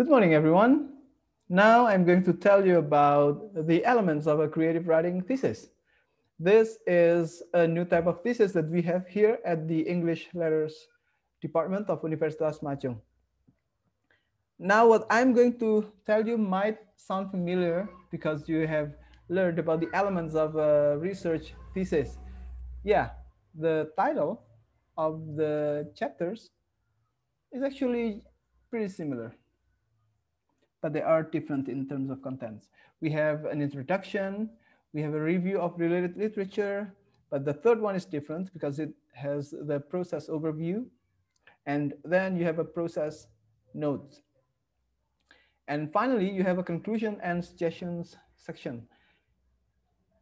Good morning, everyone. Now I'm going to tell you about the elements of a creative writing thesis. This is a new type of thesis that we have here at the English Letters Department of Universitas Machung. Now, what I'm going to tell you might sound familiar because you have learned about the elements of a research thesis. Yeah, the title of the chapters is actually pretty similar, but they are different in terms of contents. We have an introduction, we have a review of related literature, but the third one is different because it has the process overview, and then you have a process notes. And finally, you have a conclusion and suggestions section.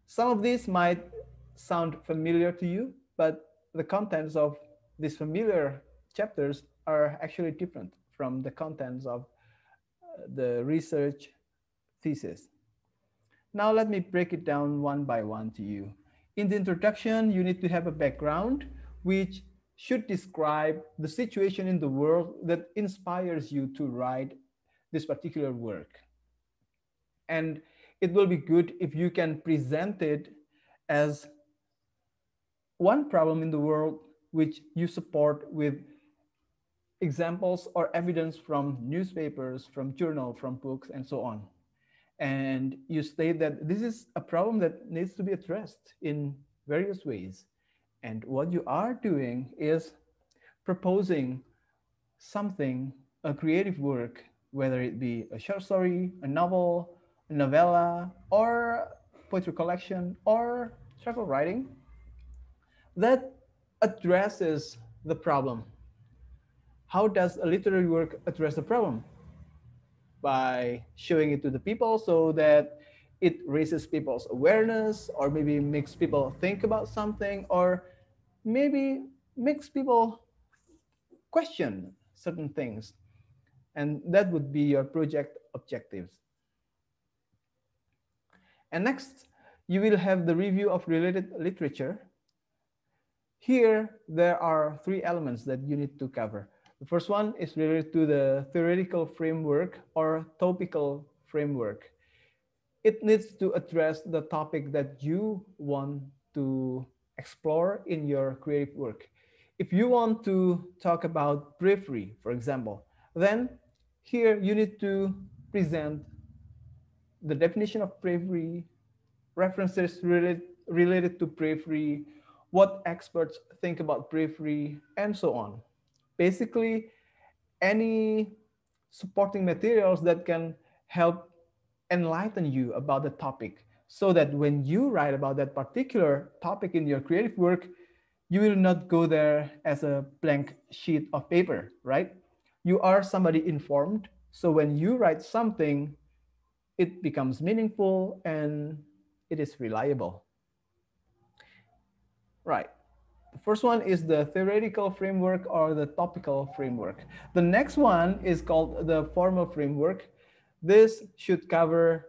Some of these might sound familiar to you, but the contents of these familiar chapters are actually different from the contents of the research thesis. Now let me break it down one by one to you. In the introduction, you need to have a background which should describe the situation in the world that inspires you to write this particular work. And it will be good if you can present it as one problem in the world which you support with examples or evidence from newspapers, from journal, from books, and so on. And you state that this is a problem that needs to be addressed in various ways. And what you are doing is proposing something, a creative work, whether it be a short story, a novel, a novella, or poetry collection, or travel writing that addresses the problem. How does a literary work address the problem? By showing it to the people so that it raises people's awareness, or maybe makes people think about something, or maybe makes people question certain things. And that would be your project objectives. And next, you will have the review of related literature. Here, there are three elements that you need to cover. The first one is related to the theoretical framework or topical framework. It needs to address the topic that you want to explore in your creative work. If you want to talk about bravery, for example, then here you need to present the definition of bravery, references related to bravery, what experts think about bravery, and so on. Basically, any supporting materials that can help enlighten you about the topic so that when you write about that particular topic in your creative work, you will not go there as a blank sheet of paper, right? You are somebody informed. So when you write something, it becomes meaningful and it is reliable. Right. The first one is the theoretical framework or the topical framework. The next one is called the formal framework. This should cover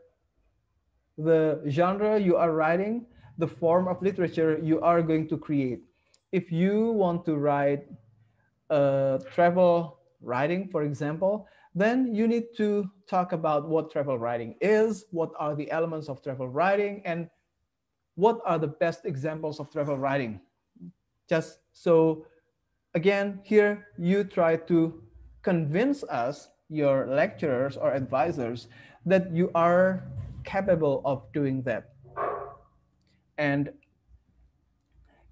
the genre you are writing, the form of literature you are going to create. If you want to write travel writing, for example, then you need to talk about what travel writing is, what are the elements of travel writing, and what are the best examples of travel writing. Just so, again, here you try to convince us, your lecturers or advisors, that you are capable of doing that. And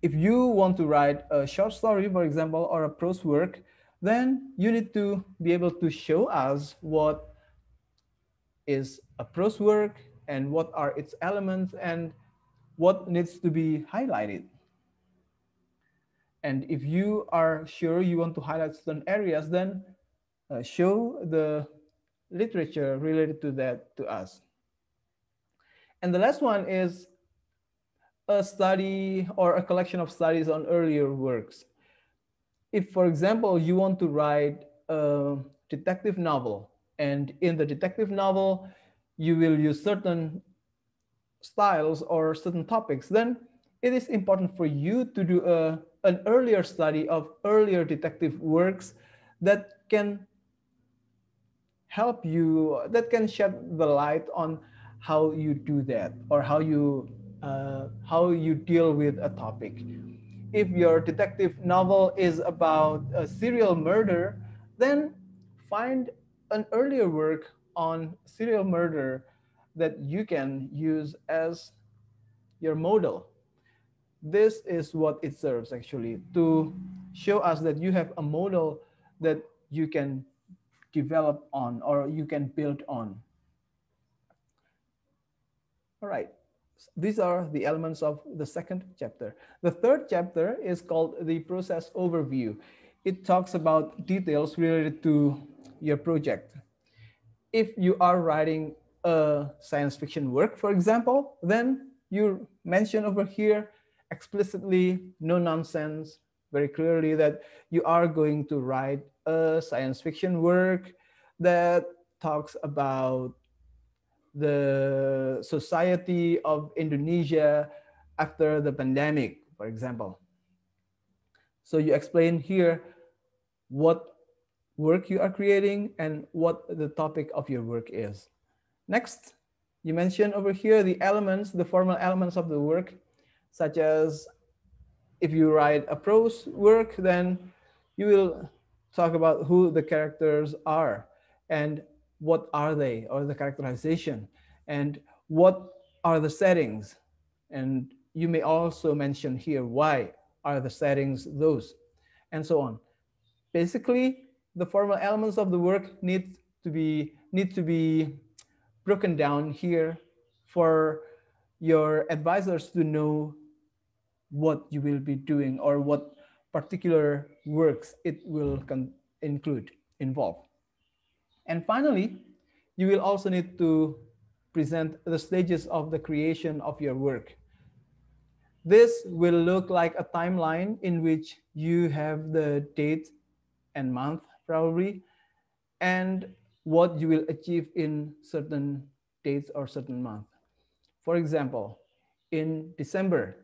if you want to write a short story, for example, or a prose work, then you need to be able to show us what is a prose work and what are its elements and what needs to be highlighted. And if you are sure you want to highlight certain areas, then show the literature related to that to us. And the last one is a study or a collection of studies on earlier works. If, for example, you want to write a detective novel, and in the detective novel, you will use certain styles or certain topics, then it is important for you to do an earlier study of earlier detective works that can help you, that can shed the light on how you do that, or how you deal with a topic. If your detective novel is about a serial murder, then find an earlier work on serial murder that you can use as your model. This is what it serves, actually, to show us that you have a model that you can develop on, or you can build on. All right. These are the elements of the second chapter. The third chapter is called the process overview. It talks about details related to your project. If you are writing a science fiction work, for example, then you mention over here explicitly, no nonsense, very clearly, that you are going to write a science fiction work that talks about the society of Indonesia after the pandemic, for example. So you explain here what work you are creating and what the topic of your work is. Next, you mention over here the elements, the formal elements of the work, such as if you write a prose work, then you will talk about who the characters are and what are they, or the characterization, and what are the settings. And you may also mention here why are the settings those, and so on. Basically, the formal elements of the work need to be broken down here for your advisors to know what you will be doing, or what particular works it will involve. And finally, you will also need to present the stages of the creation of your work. This will look like a timeline in which you have the date and month, probably, and what you will achieve in certain dates or certain month. For example, in December,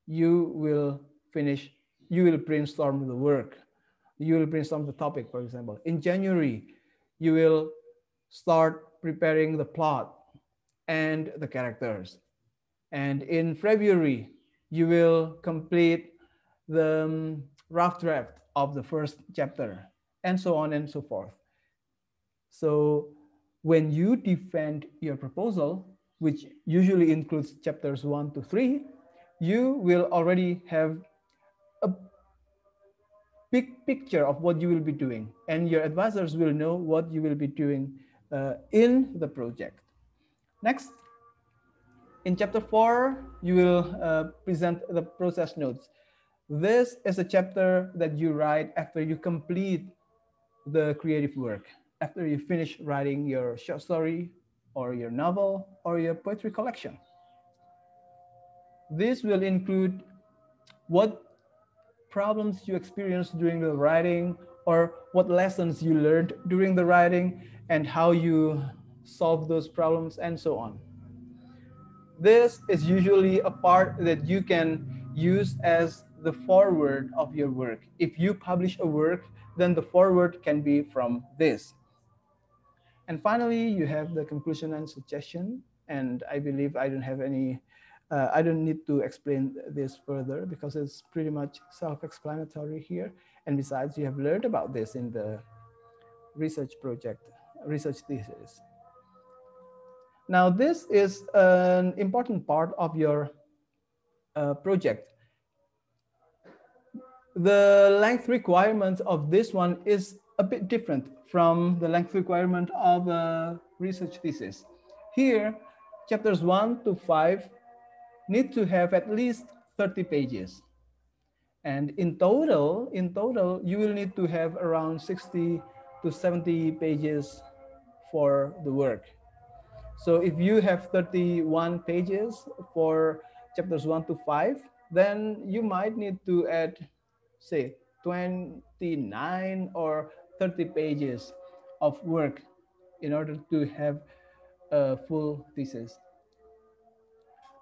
you will finish, you will brainstorm the work. You will brainstorm the topic, for example. In January, you will start preparing the plot and the characters. And in February, you will complete the rough draft of the first chapter, and so on and so forth. So when you defend your proposal, which usually includes chapters 1 to 3, you will already have a big picture of what you will be doing, and your advisors will know what you will be doing in the project. Next, in chapter 4, you will present the process notes. This is a chapter that you write after you complete the creative work, after you finish writing your short story or your novel or your poetry collection. This will include what problems you experienced during the writing, or what lessons you learned during the writing, and how you solve those problems, and so on. This is usually a part that you can use as the foreword of your work. If you publish a work, then the foreword can be from this. And finally, you have the conclusion and suggestion. And I believe I don't need to explain this further, because it's pretty much self-explanatory here. And besides, you have learned about this in the research project, research thesis. Now, this is an important part of your project. The length requirement of this one is a bit different from the length requirement of a research thesis. Here, chapters 1 to 5 need to have at least 30 pages. And in total, you will need to have around 60 to 70 pages for the work. So if you have 31 pages for chapters 1 to 5, then you might need to add, say, 29 or 30 pages of work in order to have a full thesis.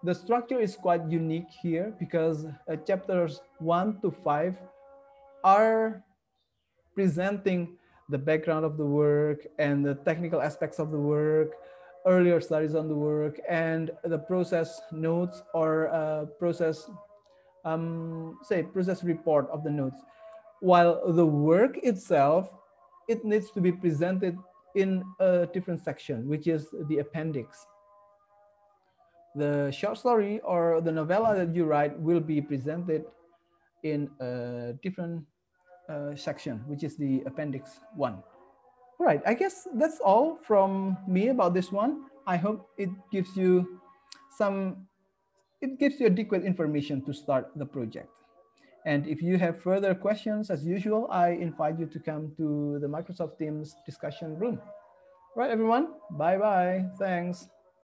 The structure is quite unique here, because chapters 1 to 5 are presenting the background of the work and the technical aspects of the work, earlier studies on the work, and the process notes or process, say, process report of the notes. While the work itself, it needs to be presented in a different section, which is the appendix. The short story or the novella that you write will be presented in a different section, which is the appendix 1. All right, I guess that's all from me about this one. I hope it gives you some, it gives you adequate information to start the project. And if you have further questions, as usual, I invite you to come to the Microsoft Teams discussion room. Right, everyone? Bye-bye. Thanks.